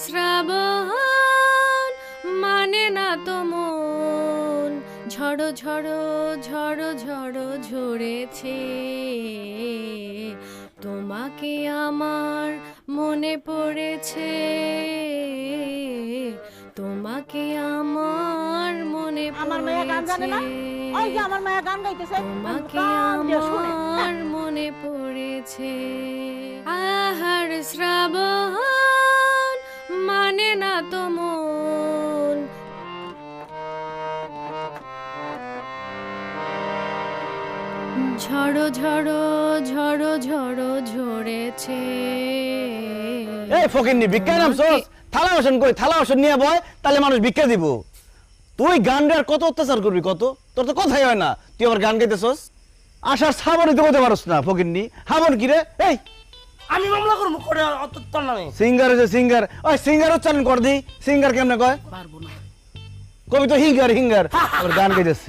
শ্রাবণ মানে না তো মন, ঝড়ো ঝড়ো ঝড়ো ঝড়ো ঝরেছে, তোমাকে আমার মনে পড়েছে, তোমাকে আমার মনে আমার মায়া গান জানে না? ওই যে আমার মায়া গান গাইতেছে, তোমাকে কান দিয়ে শুনে। আমার মনে পড়েছে। আহার শ্রাবণ মানে না তো মন, ঝড়ো ঝড়ো ঝড়ো ঝড়ো ঝরেছে। এই ফকিন্নি ভিক্ষা নামছস? থালা বাসন কই? থালা বাসন নিয়ে বয়, তাহলে মানুষ ভিক্ষা দিব। তুই গান আর কত অত্যাচার করবি কত? তোর তো কথাই হয় না, তুই আবার গান গাইতেছস। আশার সাবনই তো করতে পারস না ফকিন্নি। হামন কি রে? এই আমি মামলা করবো করে তোর নামে। সিঙ্গার হচ্ছে সিঙ্গার, ওই সিঙ্গার উচ্চারণ কর দি। সিঙ্গার কেমনে কয়? পারবো না। কবি তো হিঙ্গার হিঙ্গার, আবার গান গাইতেছে।